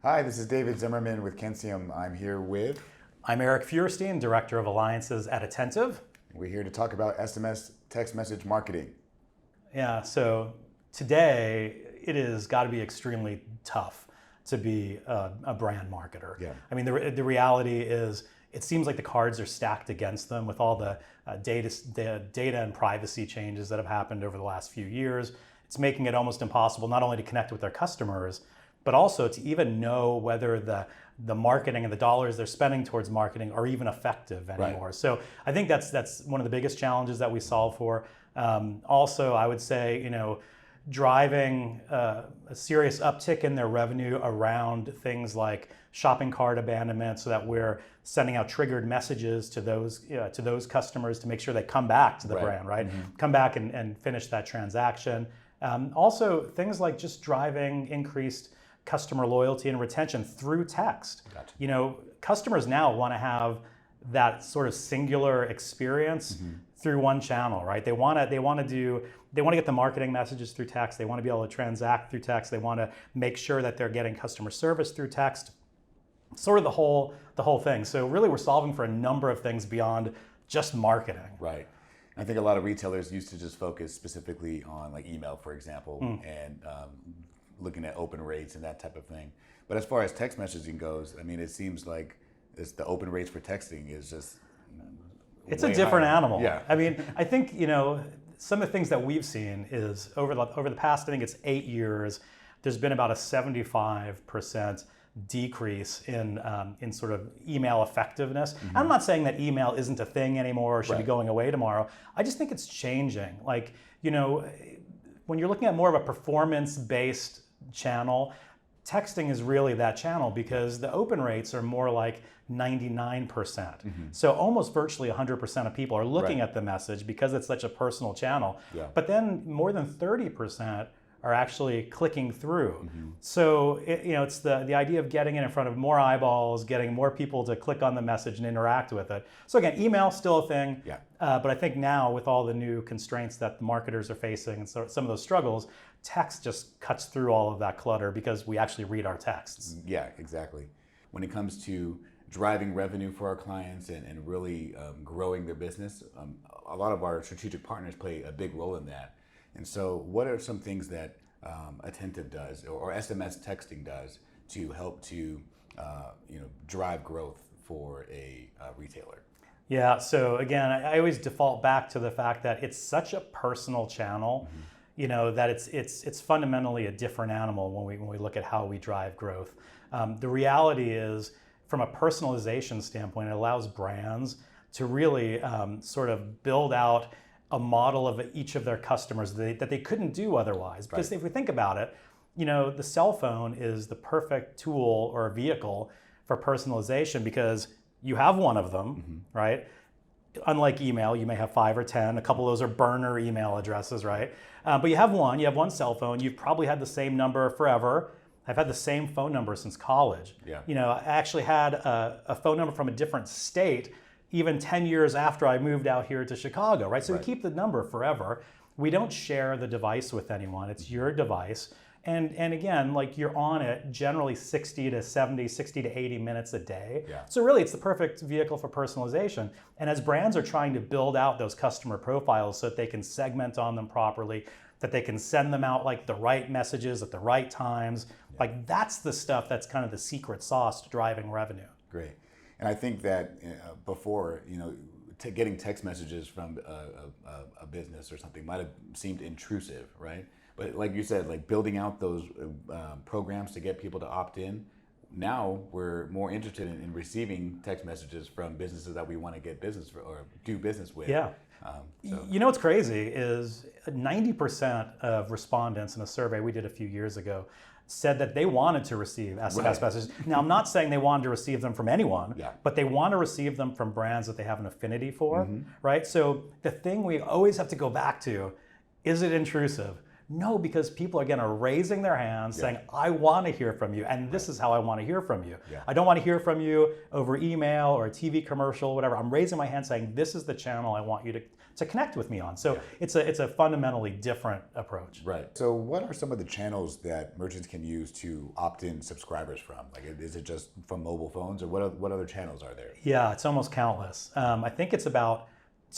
Hi, this is David Zimmerman with Kensium. I'm here with... I'm Eric Feuerstein, Director of Alliances at Attentive. We're here to talk about SMS text message marketing. Yeah, so today it has got to be extremely tough to be a brand marketer. Yeah. I mean, the reality is it seems like the cards are stacked against them with all the data and privacy changes that have happened over the last few years. It's making it almost impossible not only to connect with their customers, but also to even know whether the marketing and the dollars they're spending towards marketing are even effective anymore. Right. So I think that's one of the biggest challenges that we solve for. Also, I would say, driving a serious uptick in their revenue around things like shopping cart abandonment, so that we're sending out triggered messages to those customers to make sure they come back to the brand, right? Mm-hmm. Come back and finish that transaction. Also, things like just driving increased customer loyalty and retention through text. Gotcha. Customers now want to have that sort of singular experience through one channel, right? They want to get the marketing messages through text. They want to be able to transact through text. They want to make sure that they're getting customer service through text. Sort of the whole thing. So really, we're solving for a number of things beyond just marketing. Right. I think a lot of retailers used to just focus specifically on like email, for example, and looking at open rates and that type of thing. But as far as text messaging goes, I mean, it seems like the open rates for texting is just it's a different animal. Yeah. I mean, I think, some of the things that we've seen is over the past, I think it's 8 years, there's been about a 75% decrease in sort of email effectiveness. Mm-hmm. I'm not saying that email isn't a thing anymore or should be going away tomorrow. I just think it's changing. Like, when you're looking at more of a performance-based channel, texting is really that channel because the open rates are more like 99%. Mm-hmm. So almost virtually 100% of people are looking at the message because it's such a personal channel. Yeah. But then more than 30% are actually clicking through. Mm-hmm. So it's the idea of getting it in front of more eyeballs, getting more people to click on the message and interact with it. So again, email still a thing, but I think now with all the new constraints that the marketers are facing and so some of those struggles, text just cuts through all of that clutter because we actually read our texts. Yeah, exactly. When it comes to driving revenue for our clients and really growing their business, a lot of our strategic partners play a big role in that. And so what are some things that Attentive does or SMS texting does to help to drive growth for a retailer? Yeah, so again, I always default back to the fact that it's such a personal channel, that it's fundamentally a different animal when we look at how we drive growth. The reality is, from a personalization standpoint, it allows brands to really sort of build out a model of each of their customers that they couldn't do otherwise. Because if we think about it, the cell phone is the perfect tool or vehicle for personalization because you have one of them, right? Unlike email, you may have 5 or 10. A couple of those are burner email addresses, right? But you have one cell phone. You've probably had the same number forever. I've had the same phone number since college. Yeah. I actually had a phone number from a different state even 10 years after I moved out here to Chicago, right? So we keep the number forever. We don't share the device with anyone. It's your device. And again, like you're on it generally 60 to 80 minutes a day. Yeah. So really it's the perfect vehicle for personalization. And as brands are trying to build out those customer profiles so that they can segment on them properly, that they can send them out like the right messages at the right times, like that's the stuff that's kind of the secret sauce to driving revenue. Great. And I think that before, getting text messages from a business or something might have seemed intrusive, right? But like you said, like building out those programs to get people to opt in, now we're more interested in receiving text messages from businesses that we want to get business for, or do business with. Yeah. What's crazy is 90% of respondents in a survey we did a few years ago said that they wanted to receive SMS messages. Now, I'm not saying they wanted to receive them from anyone, but they want to receive them from brands that they have an affinity for, right? So the thing we always have to go back to, is it intrusive? No, because people, again, are raising their hands saying, I want to hear from you, and this is how I want to hear from you. I don't want to hear from you over email or a TV commercial, whatever. I'm raising my hand saying, this is the channel I want you to connect with me on. So it's a fundamentally different approach. Right. So what are some of the channels that merchants can use to opt in subscribers from? Like, is it just from mobile phones, or what other channels are there? Yeah, it's almost countless. I think it's about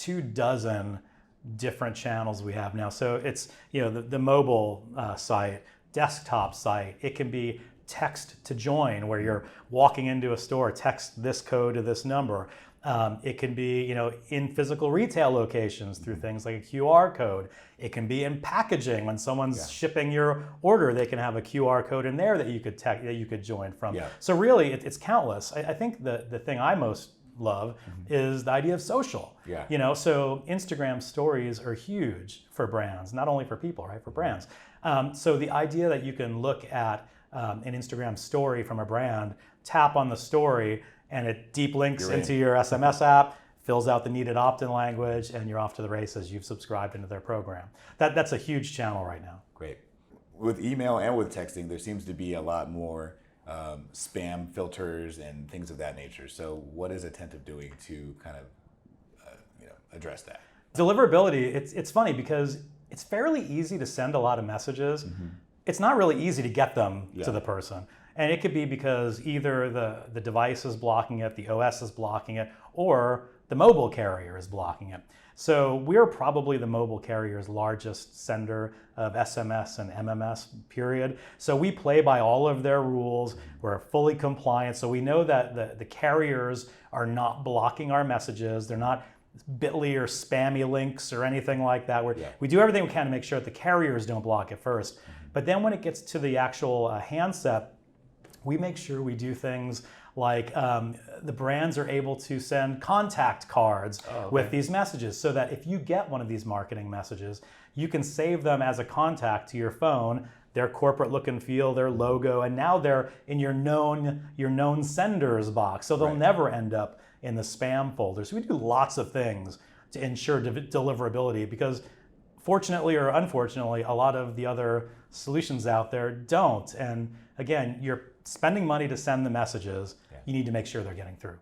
24 different channels we have now. So it's, the mobile site, desktop site. It can be text to join, where you're walking into a store, text this code to this number. It can be, in physical retail locations through things like a QR code. It can be in packaging when someone's shipping your order. They can have a QR code in there that you could join from. Yeah. So really, it's countless. I think the thing I most love is the idea of social. Yeah. So Instagram stories are huge for brands, not only for people, right? For brands. So the idea that you can look at an Instagram story from a brand, tap on the story, and it deep links into your SMS app, fills out the needed opt-in language, and you're off to the races. You've subscribed into their program. That's a huge channel right now. Great. With email and with texting, there seems to be a lot more spam filters and things of that nature. So what is Attentive doing to kind of address that? Deliverability, it's funny because it's fairly easy to send a lot of messages. It's not really easy to get them to the person. And it could be because either the device is blocking it, the OS is blocking it, or the mobile carrier is blocking it. So we're probably the mobile carrier's largest sender of SMS and MMS, period. So we play by all of their rules. We're fully compliant. So we know that the carriers are not blocking our messages. They're not bit.ly or spammy links or anything like that. We do everything we can to make sure that the carriers don't block it first. But then when it gets to the actual handset, we make sure we do things like the brands are able to send contact cards with these messages, so that if you get one of these marketing messages, you can save them as a contact to your phone, their corporate look and feel, their logo, and now they're in your known senders box, so they'll never end up in the spam folder. So we do lots of things to ensure deliverability, because fortunately or unfortunately, a lot of the other solutions out there don't. And again, you're spending money to send the messages. You need to make sure they're getting through.